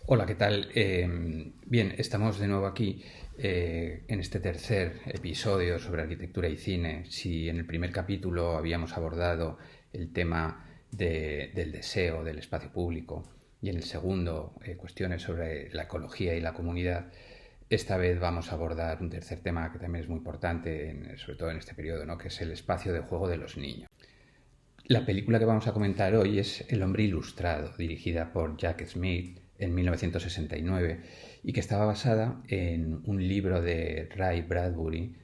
Hola, ¿qué tal? Bien, estamos de nuevo aquí en este tercer episodio sobre arquitectura y cine. Si en el primer capítulo habíamos abordado el tema del deseo del espacio público y en el segundo cuestiones sobre la ecología y la comunidad, esta vez vamos a abordar un tercer tema que también es muy importante, sobre todo en este periodo, ¿no? Que es el espacio de juego de los niños. La película que vamos a comentar hoy es El hombre ilustrado, dirigida por Jack Smith en 1969 y que estaba basada en un libro de Ray Bradbury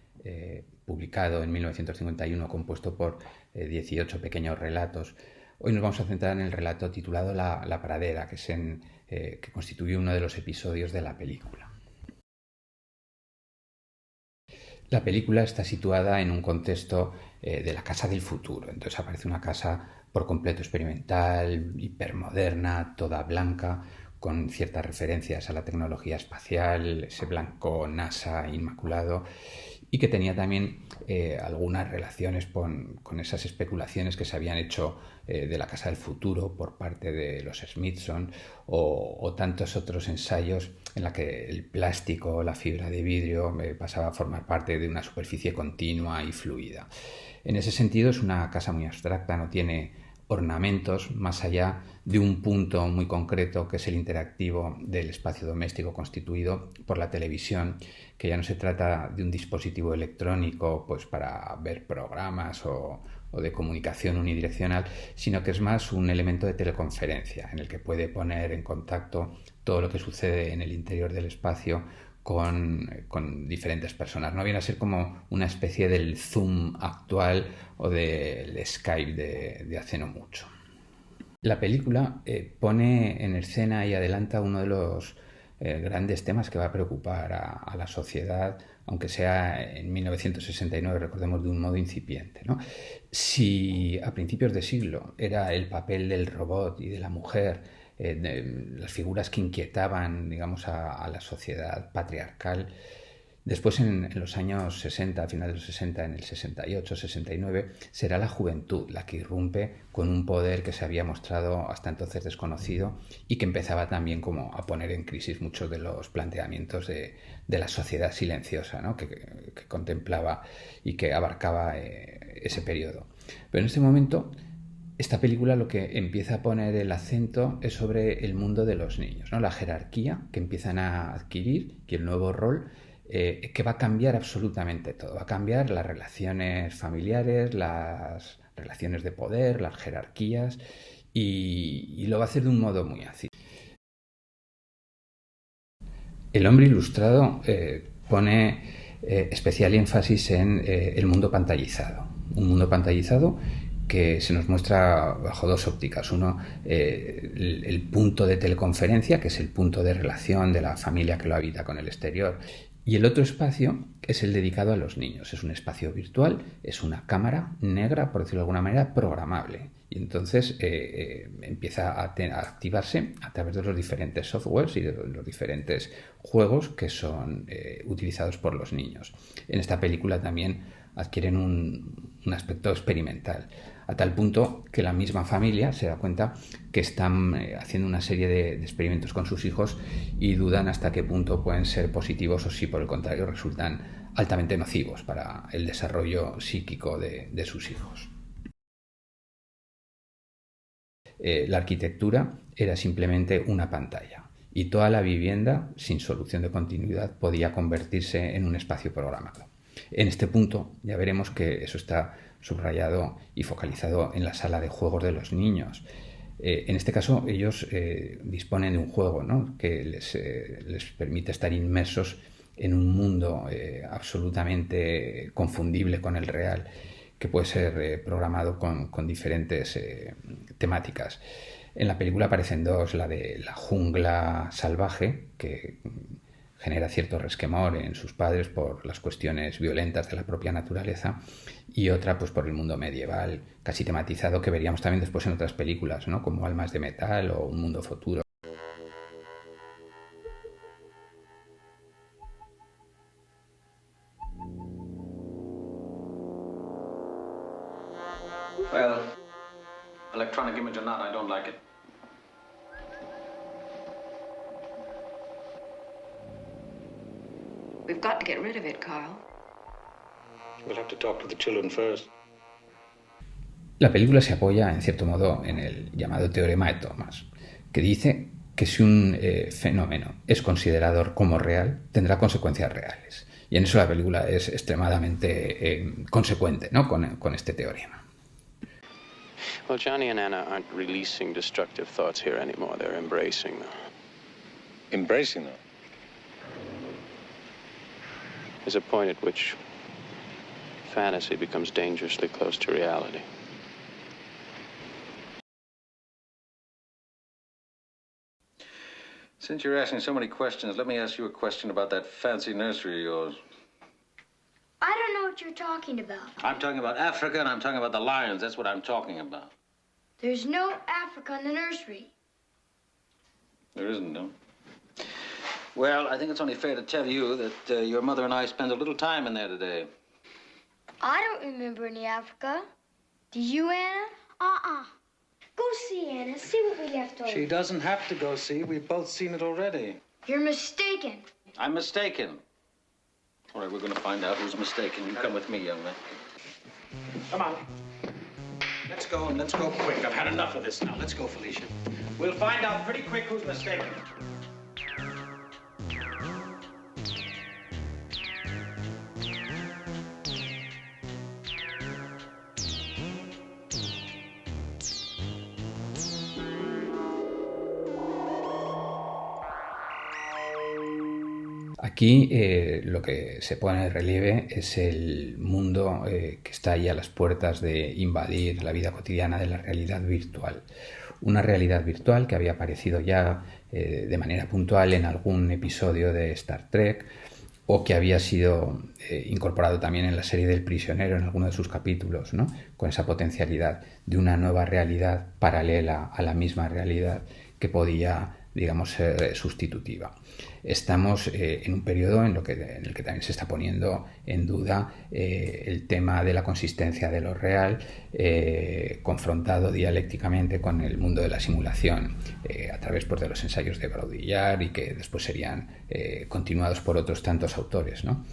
publicado en 1951, compuesto por 18 pequeños relatos. Hoy nos vamos a centrar en el relato titulado La pradera, que constituye uno de los episodios de la película. La película está situada en un contexto de la casa del futuro. Entonces aparece una casa por completo experimental, hipermoderna, toda blanca, con ciertas referencias a la tecnología espacial, ese blanco NASA inmaculado, y que tenía también algunas relaciones con esas especulaciones que se habían hecho de la Casa del Futuro por parte de los Smithson o tantos otros ensayos en la que el plástico, la fibra de vidrio pasaba a formar parte de una superficie continua y fluida. En ese sentido es una casa muy abstracta, no tiene ornamentos más allá de un punto muy concreto que es el interactivo del espacio doméstico constituido por la televisión, que ya no se trata de un dispositivo electrónico pues para ver programas o de comunicación unidireccional, sino que es más un elemento de teleconferencia en el que puede poner en contacto todo lo que sucede en el interior del espacio con diferentes personas. No viene a ser como una especie del Zoom actual o del Skype de hace no mucho. La película pone en escena y adelanta uno de los grandes temas que va a preocupar a la sociedad, aunque sea en 1969, recordemos, de un modo incipiente, ¿no? Si a principios de siglo era el papel del robot y de la mujer, las figuras que inquietaban, digamos, a la sociedad patriarcal. Después, en los años 60, a finales de los 60, en el 68, 69, será la juventud la que irrumpe con un poder que se había mostrado hasta entonces desconocido y que empezaba también como a poner en crisis muchos de los planteamientos de la sociedad silenciosa, ¿no? que contemplaba y que abarcaba ese periodo. Pero en este momento esta película lo que empieza a poner el acento es sobre el mundo de los niños, ¿no? La jerarquía que empiezan a adquirir y el nuevo rol que va a cambiar absolutamente todo. Va a cambiar las relaciones familiares, las relaciones de poder, las jerarquías y lo va a hacer de un modo muy ácido. El hombre ilustrado pone especial énfasis en el mundo pantallizado. Un mundo pantallizado que se nos muestra bajo dos ópticas. Uno, el punto de teleconferencia, que es el punto de relación de la familia que lo habita con el exterior. Y el otro espacio es el dedicado a los niños. Es un espacio virtual, es una cámara negra, por decirlo de alguna manera, programable. Y entonces empieza a activarse a través de los diferentes softwares y de los diferentes juegos que son utilizados por los niños. En esta película también adquieren un aspecto experimental, a tal punto que la misma familia se da cuenta que están haciendo una serie de experimentos con sus hijos y dudan hasta qué punto pueden ser positivos o si por el contrario resultan altamente nocivos para el desarrollo psíquico de sus hijos. La arquitectura era simplemente una pantalla y toda la vivienda, sin solución de continuidad, podía convertirse en un espacio programado. En este punto ya veremos que eso está subrayado y focalizado en la sala de juegos de los niños. En este caso ellos disponen de un juego, ¿no? Que les permite estar inmersos en un mundo absolutamente confundible con el real, que puede ser programado con diferentes temáticas. En la película aparecen dos, la de la jungla salvaje, que genera cierto resquemor en sus padres por las cuestiones violentas de la propia naturaleza, y otra pues por el mundo medieval, casi tematizado, que veríamos también después en otras películas, ¿no? Como Almas de Metal o Un Mundo Futuro. Well, electronic image or not, I don't like it. We've got to get rid of it, Carl. We'll have to talk to the children first. La película se apoya, en cierto modo, en el llamado teorema de Thomas, que dice que si un fenómeno es considerado como real, tendrá consecuencias reales. Y en eso la película es extremadamente consecuente, ¿no?, con este teorema. Well, Johnny and Anna aren't releasing destructive thoughts here anymore. They're embracing them. Embracing them? There's a point at which fantasy becomes dangerously close to reality. Since you're asking so many questions, let me ask you a question about that fancy nursery of yours. I don't know what you're talking about. I'm talking about Africa, and I'm talking about the lions. That's what I'm talking about. There's no Africa in the nursery. There isn't, no? Well, I think it's only fair to tell you that your mother and I spent a little time in there today. I don't remember any Africa. Do you, Anna? Uh-uh. Go see, Anna. See what we left over. She doesn't have to go see. We've both seen it already. You're mistaken. I'm mistaken. All right, we're going to find out who's mistaken. You come with me, young man. Come on. Let's go, and let's go quick. I've had enough of this now. Let's go, Felicia. We'll find out pretty quick who's mistaken. Aquí lo que se pone en relieve es el mundo que está ahí a las puertas de invadir la vida cotidiana de la realidad virtual. Una realidad virtual que había aparecido ya de manera puntual en algún episodio de Star Trek, o que había sido incorporado también en la serie del Prisionero en alguno de sus capítulos, ¿no?, con esa potencialidad de una nueva realidad paralela a la misma realidad que podía, digamos, ser sustitutiva. Estamos en un periodo en el que también se está poniendo en duda el tema de la consistencia de lo real, confrontado dialécticamente con el mundo de la simulación, a través, pues, de los ensayos de Baudrillard, y que después serían continuados por otros tantos autores, ¿no?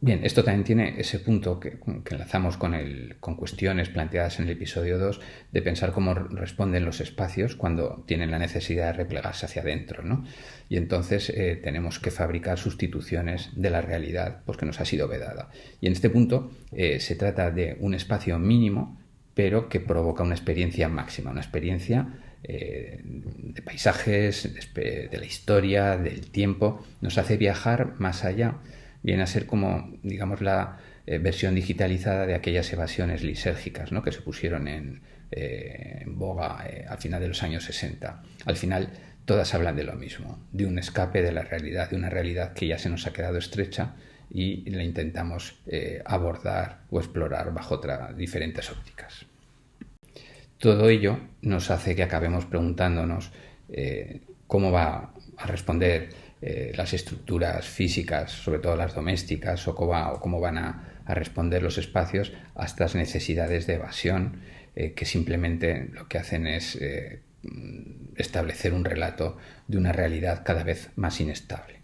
Bien, esto también tiene ese punto que enlazamos con cuestiones planteadas en el episodio 2, de pensar cómo responden los espacios cuando tienen la necesidad de replegarse hacia adentro, ¿no? Y entonces tenemos que fabricar sustituciones de la realidad, pues, que nos ha sido vedada. Y en este punto se trata de un espacio mínimo, pero que provoca una experiencia máxima, una experiencia de paisajes, de la historia, del tiempo. Nos hace viajar más allá. Viene a ser como, digamos, la versión digitalizada de aquellas evasiones lisérgicas, ¿no?, que se pusieron en boga al final de los años 60. Al final todas hablan de lo mismo, de un escape de la realidad, de una realidad que ya se nos ha quedado estrecha y la intentamos abordar o explorar bajo diferentes ópticas. Todo ello nos hace que acabemos preguntándonos cómo va a responder las estructuras físicas, sobre todo las domésticas, o cómo van a responder los espacios a estas necesidades de evasión, que simplemente lo que hacen es establecer un relato de una realidad cada vez más inestable.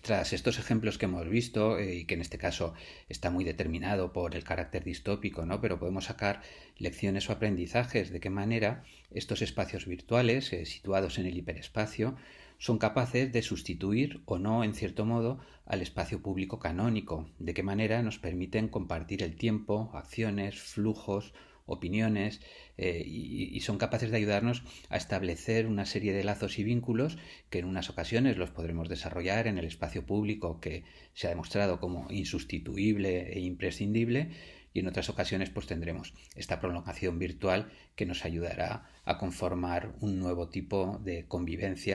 Tras estos ejemplos que hemos visto, y que en este caso está muy determinado por el carácter distópico, ¿no?, pero podemos sacar lecciones o aprendizajes de qué manera estos espacios virtuales situados en el hiperespacio son capaces de sustituir o no, en cierto modo, al espacio público canónico, de qué manera nos permiten compartir el tiempo, acciones, flujos, opiniones, y son capaces de ayudarnos a establecer una serie de lazos y vínculos que en unas ocasiones los podremos desarrollar en el espacio público, que se ha demostrado como insustituible e imprescindible, y en otras ocasiones pues tendremos esta prolongación virtual que nos ayudará a conformar un nuevo tipo de convivencia